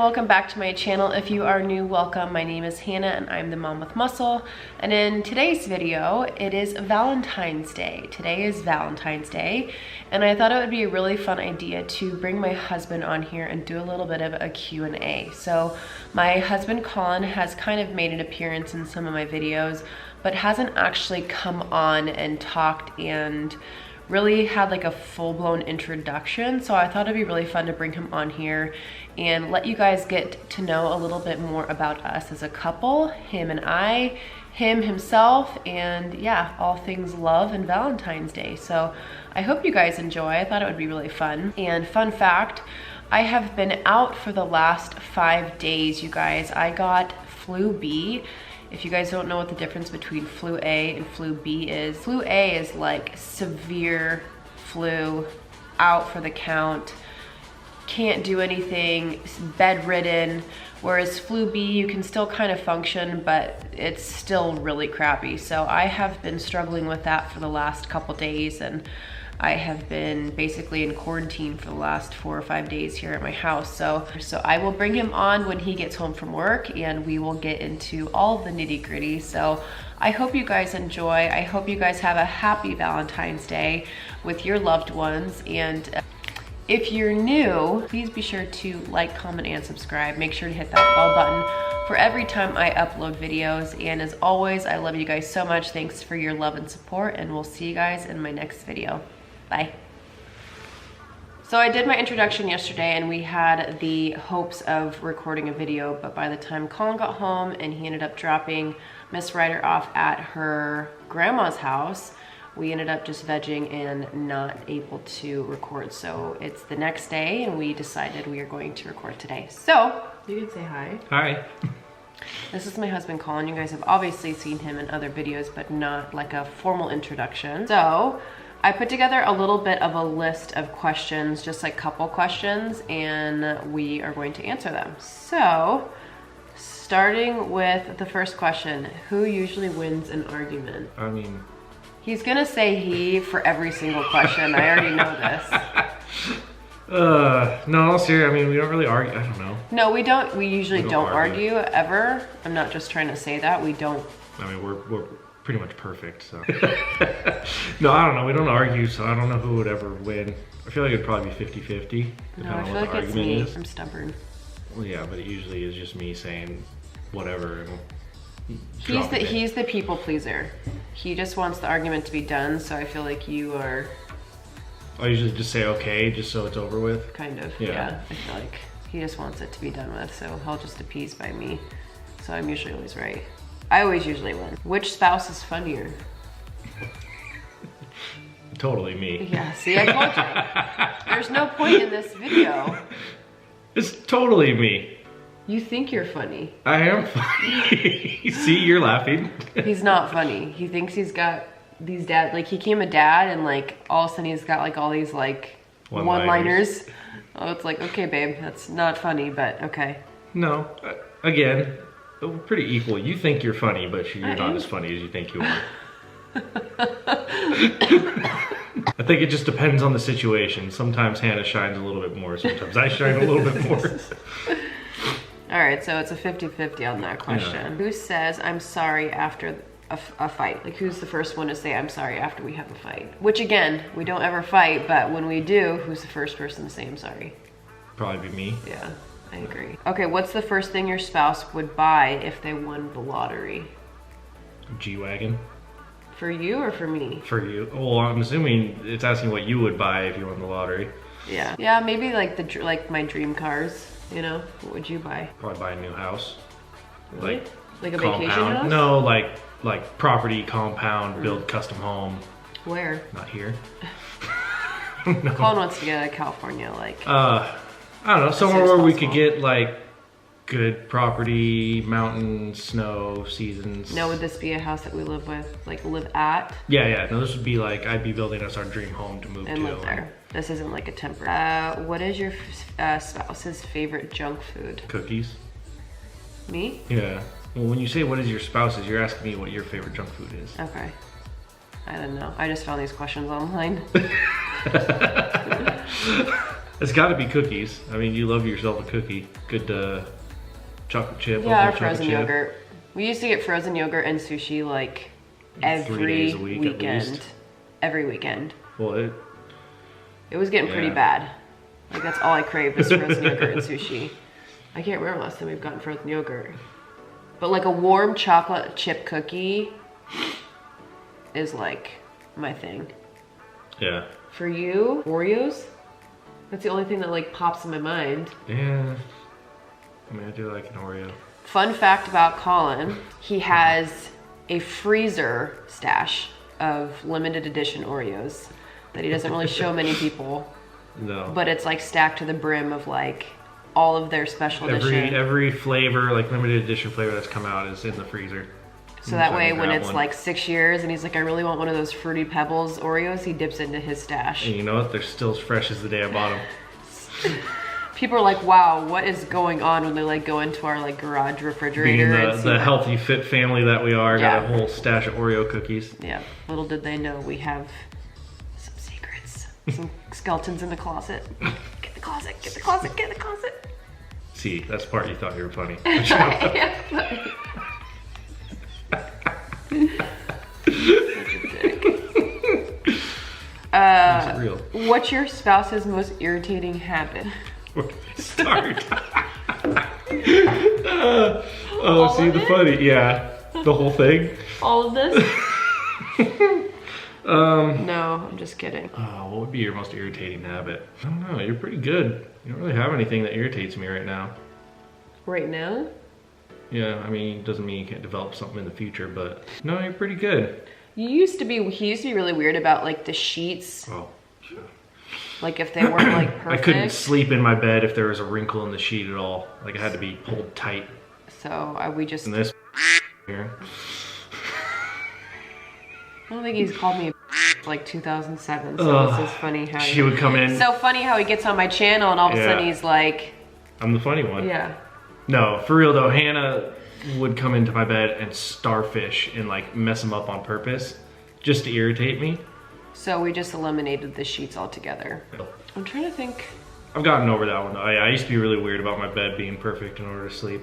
welcome back to my channel. If you are new, welcome. My name is Hannah and I'm the mom with muscle. And in today's video, it is Valentine's Day. Today is Valentine's Day, and I thought it would be a really fun idea to bring my husband on here and do a little bit of a Q&A. So my husband Colin has kind of made an appearance in some of my videos, but hasn't actually come on and talked and really had like a full-blown introduction. So I thought it'd be really fun to bring him on here and let you guys get to know a little bit more about us as a couple, him and I, him himself, and yeah, all things love and Valentine's Day. So I hope you guys enjoy. I thought it would be really fun. And fun fact, I have been out for the last 5 days, you guys. I got flu B. If you guys don't know what the difference between flu A and flu B is, flu A is like severe flu, out for the count, can't do anything, bedridden, whereas flu B, you can still kind of function, but it's still really crappy. So I have been struggling with that for the last couple days, and I have been basically in quarantine for the last 4 or 5 days here at my house. So I will bring him on when he gets home from work and we will get into all of the nitty gritty. So I hope you guys enjoy. I hope you guys have a happy Valentine's Day with your loved ones. And if you're new, please be sure to like, comment, and subscribe. Make sure to hit that bell button for every time I upload videos. And as always, I love you guys so much. Thanks for your love and support, and we'll see you guys in my next video. Bye. So I did my introduction yesterday and we had the hopes of recording a video, but by the time Colin got home and he ended up dropping Miss Ryder off at her grandma's house, we ended up just vegging and not able to record. So it's the next day and we decided we are going to record today. So you can say hi. Hi. This is my husband Colin. You guys have obviously seen him in other videos, but not like a formal introduction. So I put together a little bit of a list of questions, just like couple questions, and we are going to answer them. So, starting with the first question, who usually wins an argument? I mean, he's gonna say he for every single question. I already know this. No, seriously, I mean, we don't really argue. I don't know. No, we don't. We usually don't argue ever. I'm not just trying to say that. We don't. I mean, we're pretty much perfect, so. No, I don't know. We don't argue, so I don't know who would ever win. I feel like it'd probably be 50-50. No, I feel like it's me. I'm stubborn. Well, yeah, but it usually is just me saying whatever. And he's the people pleaser. He just wants the argument to be done, so I feel like you are. I usually just say okay, just so it's over with. Kind of, yeah. I feel like he just wants it to be done with, so he'll just appease by me. So I'm usually always right. I always usually win. Which spouse is funnier? Totally me. Yeah, see, I told you. There's no point in this video. It's totally me. You think you're funny. I am funny. See, you're laughing. He's not funny. He thinks he's got these dad, like he became a dad and like all of a sudden he's got like all these like one-liners. Oh, it's like, okay, babe, that's not funny, but okay. No, again, we're pretty equal. You think you're funny, but you're not as funny as you think you are. I think it just depends on the situation. Sometimes Hannah shines a little bit more. Sometimes I shine a little bit more. All right, so it's a 50-50 on that question. Yeah. Who says I'm sorry after a fight? Like, who's the first one to say I'm sorry after we have a fight? Which again, we don't ever fight, but when we do, who's the first person to say I'm sorry? Probably be me. Yeah. I agree. Okay, what's the first thing your spouse would buy if they won the lottery? G-Wagon. For you or for me? For you. Well, I'm assuming it's asking what you would buy if you won the lottery. Yeah. Yeah, maybe like my dream cars, you know? What would you buy? Probably buy a new house. Really? Like a compound. Vacation house? No, like property, compound, build custom home. Where? Not here. No. Colin wants to get out of California, like. I don't know, somewhere where we could get like good property, mountains, snow, seasons. No, would this be a house that we live with, like live at? Yeah. No, this would be like, I'd be building us our dream home to move to. And live there. This isn't like a temporary. What is your spouse's favorite junk food? Cookies. Me? Yeah. Well, when you say what is your spouse's, you're asking me what your favorite junk food is. Okay. I don't know. I just found these questions online. It's got to be cookies. I mean, you love yourself a cookie. Good chocolate chip. Yeah, or frozen yogurt. We used to get frozen yogurt and sushi like 3 days a week, weekend. Every weekend. Well, it was getting pretty bad. Like that's all I craved was frozen yogurt and sushi. I can't remember last time we've gotten frozen yogurt. But like a warm chocolate chip cookie is like my thing. Yeah. For you, Oreos? That's the only thing that like pops in my mind. Yeah. I mean, I do like an Oreo. Fun fact about Colin, he has a freezer stash of limited edition Oreos that he doesn't really show many people. No. But it's like stacked to the brim of like all of their special edition. Every flavor, like limited edition flavor that's come out is in the freezer. So that way when it's like 6 years and he's like, I really want one of those Fruity Pebbles Oreos, he dips into his stash. And you know what? They're still as fresh as the day I bought them. People are like, wow, what is going on when they like go into our like garage refrigerator? Being the healthy, fit family that we are, got a whole stash of Oreo cookies. Yeah, little did they know we have some secrets, some skeletons in the closet. Get the closet, get the closet, get the closet. See, that's the part you thought you were funny. Real. What's your spouse's most irritating habit? Where do they start? The funny, yeah, the whole thing. All of this? No, I'm just kidding. What would be your most irritating habit? I don't know. You're pretty good. You don't really have anything that irritates me right now. Right now? Yeah, I mean, it doesn't mean you can't develop something in the future, but no, you're pretty good. He used to be really weird about like the sheets. Oh, sure. Like if they weren't like perfect. I couldn't sleep in my bed if there was a wrinkle in the sheet at all. Like it had to be pulled tight. So we just. And this here. I don't think he's called me like 2007. So this is funny how she would come in. So funny how he gets on my channel and all of a sudden he's like. I'm the funny one. Yeah. No, for real though, Hannah would come into my bed and starfish and like mess them up on purpose just to irritate me. So we just eliminated the sheets altogether. I'm trying to think. I've gotten over that one though. I used to be really weird about my bed being perfect in order to sleep.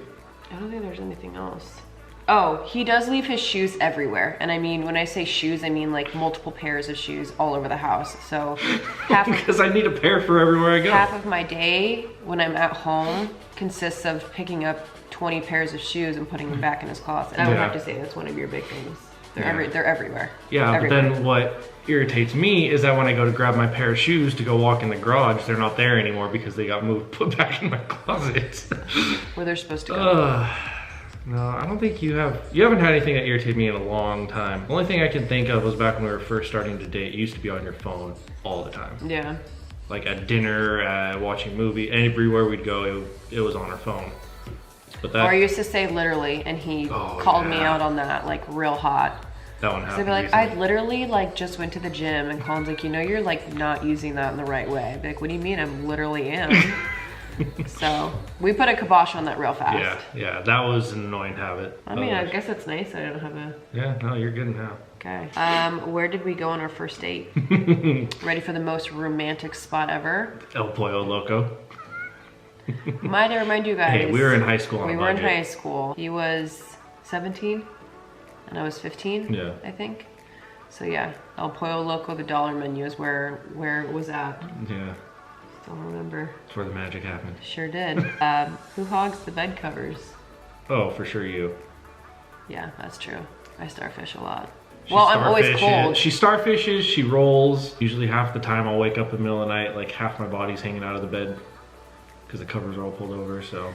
I don't think there's anything else. Oh, he does leave his shoes everywhere. And I mean, when I say shoes, I mean like multiple pairs of shoes all over the house. So because I need a pair for everywhere I go. Half of my day when I'm at home consists of picking up 20 pairs of shoes and putting them back in his closet. I would have to say that's one of your big things. They're everywhere. Yeah, everywhere. But then what irritates me is that when I go to grab my pair of shoes to go walk in the garage, they're not there anymore because they got put back in my closet. Where they're supposed to go. No, I don't think you haven't had anything that irritated me in a long time. The only thing I can think of was back when we were first starting to date. You used to be on your phone all the time. Yeah. Like at dinner, watching a movie, everywhere we'd go, it was on our phone. But that, or I used to say literally, and he called me out on that, like real hot. That one happened. So I'd be like, I literally like just went to the gym, and Colin's like, you know, you're like not using that in the right way. I'd be like, what do you mean? I'm literally am. So we put a kibosh on that real fast. Yeah, that was an annoying habit. I mean, I guess it's nice I don't have a. Yeah, no, you're good now. Okay. Where did we go on our first date? Ready for the most romantic spot ever? El Pollo Loco. Might I remind you guys? Hey, we were in high school. We were in high school. He was 17, and I was 15. Yeah. I think. So yeah, El Pollo Loco, the dollar menu is where it was at. Yeah. Don't remember. That's where the magic happened. Sure did. Who hogs the bed covers? Oh, for sure you. Yeah, that's true. I starfish a lot. Well, I'm always cold. She starfishes, she rolls. Usually half the time I'll wake up in the middle of the night, like half my body's hanging out of the bed because the covers are all pulled over, so.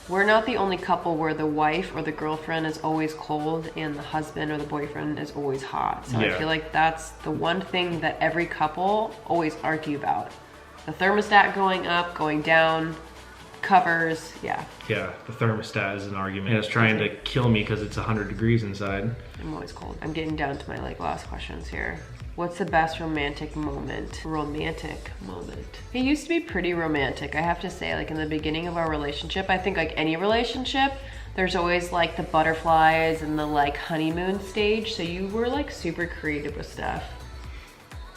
We're not the only couple where the wife or the girlfriend is always cold and the husband or the boyfriend is always hot. So I feel like that's the one thing that every couple always argue about. The thermostat going up, going down, covers, yeah. Yeah, the thermostat is an argument. And it's trying to kill me because it's 100 degrees inside. I'm always cold. I'm getting down to my like last questions here. What's the best romantic moment? Romantic moment. It used to be pretty romantic, I have to say. Like in the beginning of our relationship, I think like any relationship, there's always like the butterflies and the like honeymoon stage. So you were like super creative with stuff.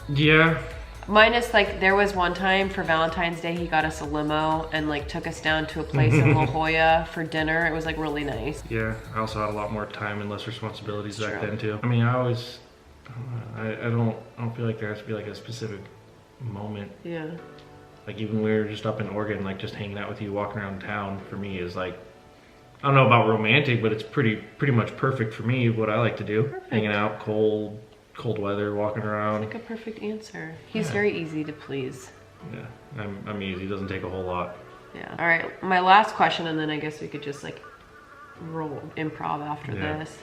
Yeah. Minus, like, there was one time for Valentine's Day, he got us a limo and, like, took us down to a place in La Jolla for dinner. It was, like, really nice. Yeah, I also had a lot more time and less responsibilities back True. then, too. I mean, I don't feel like there has to be, like, a specific moment. Yeah. Like, even when we were just up in Oregon, like, just hanging out with you, walking around town, for me is, like, I don't know about romantic, but it's pretty much perfect for me, what I like to do. Perfect. Hanging out, cold weather, walking around. Like a perfect answer. He's very easy to please. Yeah, I'm easy. It doesn't take a whole lot. Yeah. All right, my last question, and then I guess we could just like roll improv after this.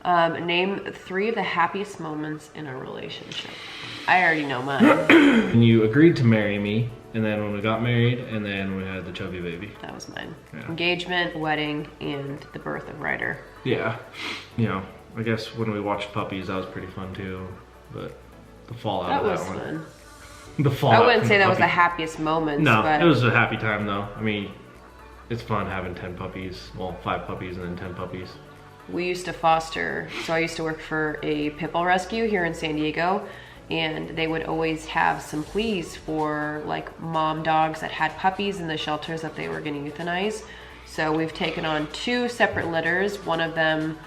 Name 3 of the happiest moments in a relationship. I already know mine. And you agreed to marry me, and then when we got married, and then we had the chubby baby. That was mine. Yeah. Engagement, wedding, and the birth of Ryder. Yeah, you know, I guess when we watched Puppies, that was pretty fun too. But the fallout That of was that one. fun. The fallout. I wouldn't from say the that was the puppy- happiest moments. No, but it was a happy time though. I mean, it's fun having 10 puppies. Well, 5 puppies and then 10 puppies. we used to foster, so I used to work for a pit bull rescue here in San Diego, and they would always have some pleas for like mom dogs that had puppies in the shelters that they were going to euthanize. So we've taken on 2 separate litters. One of them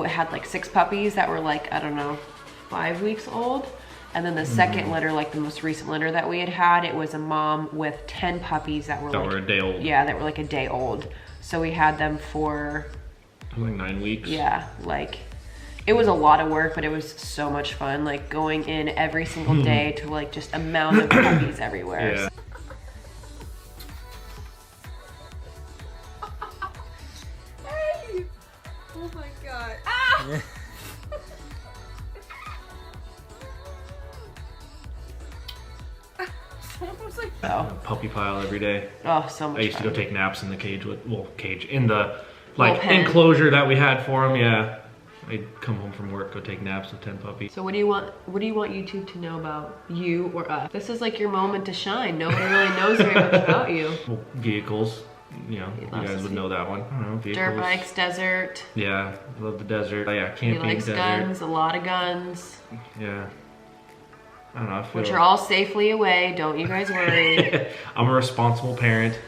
had like 6 puppies that were like, I don't know, 5 weeks old. And then the second litter, like the most recent litter that we had, it was a mom with 10 puppies that were a day old. Yeah, that were like a day old. So we had them for like 9 weeks. Yeah, like it was a lot of work, but it was so much fun. Like going in every single day to like just a mound of puppies everywhere. Yeah. Hey! Oh my god. Ah! Someone was like, So, Puppy pile every day. oh, so much I used to go fun. take naps in the cage with, in the like Little pen. enclosure that we had for them. Yeah, I'd come home from work, go take naps with 10 puppies. So what do you want YouTube to know about you or us? This is like your moment to shine. Nobody really knows very much about you. Well, vehicles, you know, you loves guys his would know that one. I don't know, vehicles. Dirt bikes, desert. Yeah, love the desert. Oh, yeah, He camping, likes desert. guns, a lot of guns, Yeah. I don't know, I feel which are all safely away. Don't you guys worry. I'm a responsible parent.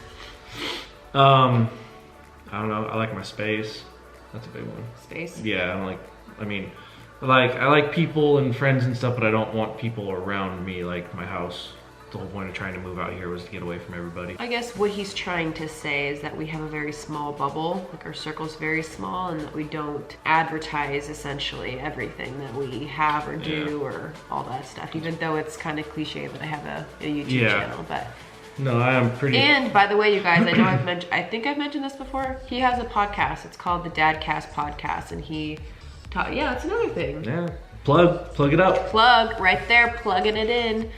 I don't know, I like my space. That's a big one. Space. Yeah, I like people and friends and stuff, but I don't want people around me, like my house. The whole point of trying to move out here was to get away from everybody. I guess what he's trying to say is that we have a very small bubble, like our circle's very small, and that we don't advertise essentially everything that we have or do or all that stuff, even though it's kind of cliche that I have a YouTube channel. But No, I am pretty... and by the way, you guys, I think I've mentioned this before. He has a podcast. It's called the Dadacast Podcast, and yeah, it's another thing. Yeah, plug it up. Plug right there, plugging it in.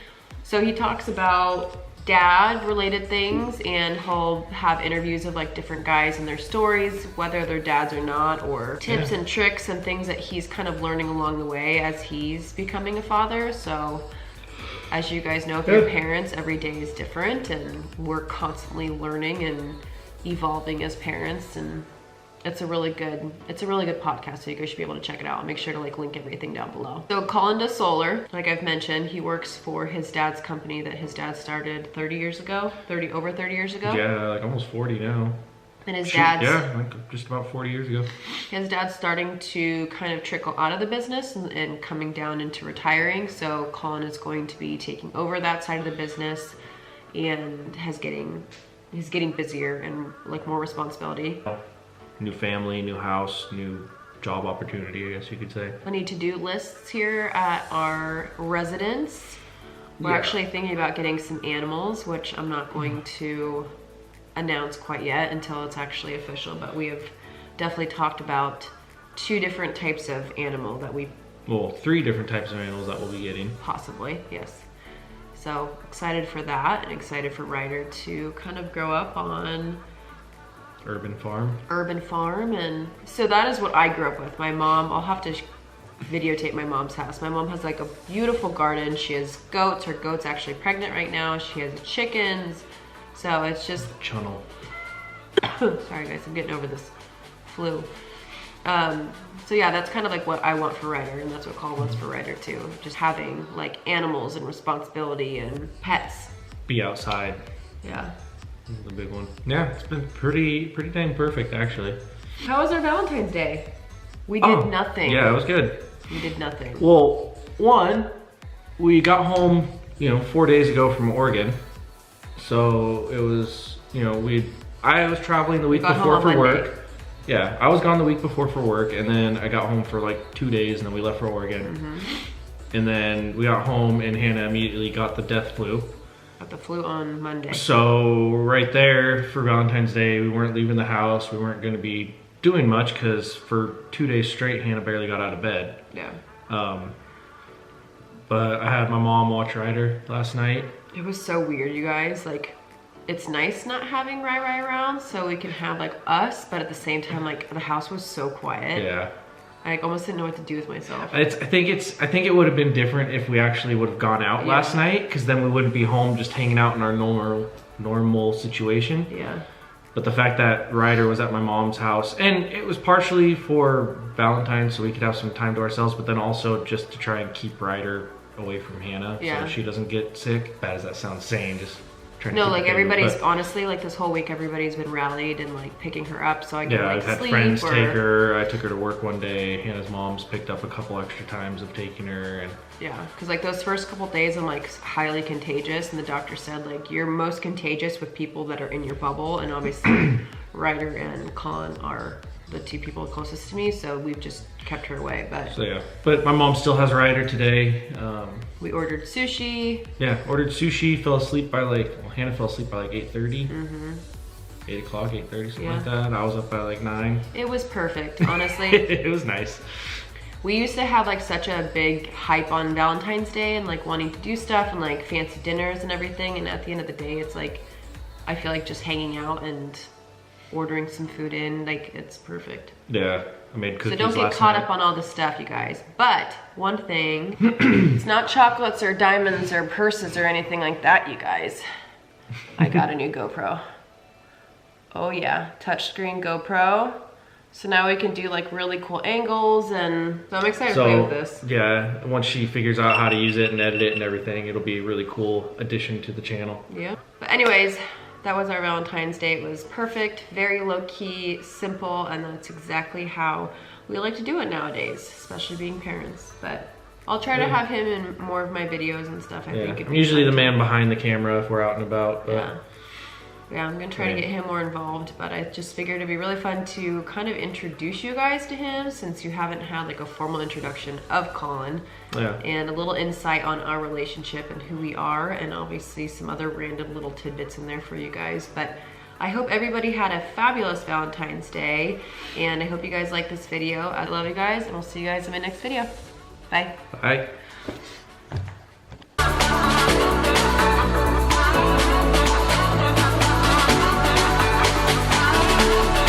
So he talks about dad related things, and he'll have interviews of like different guys and their stories, whether they're dads or not, or tips and tricks and things that he's kind of learning along the way as he's becoming a father. So as you guys know, if you're parents, every day is different, and we're constantly learning and evolving as parents, and it's a really good podcast, so you guys should be able to check it out. I'll make sure to like link everything down below. So Colin does solar, like I've mentioned. He works for his dad's company that his dad started over 30 years ago. Yeah, like almost 40 now. And his dad's like just about 40 years ago. His dad's starting to kind of trickle out of the business and coming down into retiring. So Colin is going to be taking over that side of the business, and he's getting busier and like more responsibility. New family, new house, new job opportunity, I guess you could say. Plenty to-do lists here at our residence. We're actually thinking about getting some animals, which I'm not going to announce quite yet until it's actually official, but we have definitely talked about 2 different types of animal that we... Well, 3 different types of animals that we'll be getting. Possibly, yes. So excited for that, and excited for Ryder to kind of grow up on Urban farm. And so that is what I grew up with. My mom, I'll have to videotape my mom's house. My mom has like a beautiful garden. She has goats. Her goat's actually pregnant right now. She has chickens. So it's just... Chunnel. Sorry guys, I'm getting over this flu. So yeah, that's kind of like what I want for Ryder, and that's what Colin wants for Ryder too. Just having like animals and responsibility and pets. Be outside. Yeah. The big one. Yeah, it's been pretty dang perfect actually. How was our Valentine's Day? We did nothing. Yeah, it was good. We did nothing. Well, one, we got home, 4 days ago from Oregon. So it was, I was traveling the week before for work. Yeah, I was gone the week before for work, and then I got home for like 2 days, and then we left for Oregon. And then we got home, and Hannah immediately got the death flu. Got the flu on Monday. So right there for Valentine's Day, we weren't leaving the house. We weren't going to be doing much because for 2 days straight, Hannah barely got out of bed. Yeah. But I had my mom watch Ryder last night. It was so weird, you guys. Like, it's nice not having Rai around so we can have like us, but at the same time, like the house was so quiet. Yeah. I like, almost didn't know what to do with myself. I think it would have been different if we actually would have gone out last night, because then we wouldn't be home just hanging out in our normal situation. Yeah. But the fact that Ryder was at my mom's house, and it was partially for Valentine's so we could have some time to ourselves, but then also just to try and keep Ryder away from Hannah so she doesn't get sick. Bad as that sounds, saying just trying to no, like everybody's honestly like this whole week everybody's been rallied and like picking her up so I can like I've had sleep friends take her. I took her to work one day. Hannah's mom's picked up a couple extra times of taking her, and because like those first couple days I'm like highly contagious, and the doctor said like you're most contagious with people that are in your bubble, and obviously Ryder and Colin are the two people closest to me, so we've just kept her away. But my mom still has Ryder today. We ordered sushi. Yeah, ordered sushi. Fell asleep by Hannah fell asleep by like 8:30. 8 o'clock, 8:30, something like that. I was up by like 9. It was perfect, honestly. It was nice. We used to have like such a big hype on Valentine's Day and like wanting to do stuff and like fancy dinners and everything, and at the end of the day it's like I feel like just hanging out and ordering some food in, like it's perfect. Yeah, I made cookies. So don't get caught up on all this stuff, you guys. But one thing, it's not chocolates or diamonds or purses or anything like that, you guys. I got a new GoPro. Oh yeah, touchscreen GoPro. So now we can do like really cool angles, and so I'm excited to play with this. Yeah, once she figures out how to use it and edit it and everything, it'll be a really cool addition to the channel. Yeah. But anyways, that was our Valentine's Day. It was perfect, very low-key, simple, and that's exactly how we like to do it nowadays, especially being parents. But I'll try to have him in more of my videos and stuff. I think I'm usually the man behind the camera if we're out and about. But yeah, I'm gonna try to get him more involved, but I just figured it'd be really fun to kind of introduce you guys to him, since you haven't had like a formal introduction of Colin. And a little insight on our relationship and who we are, and obviously some other random little tidbits in there for you guys. But I hope everybody had a fabulous Valentine's Day, and I hope you guys like this video. I love you guys, and we'll see you guys in my next video. Bye. Bye.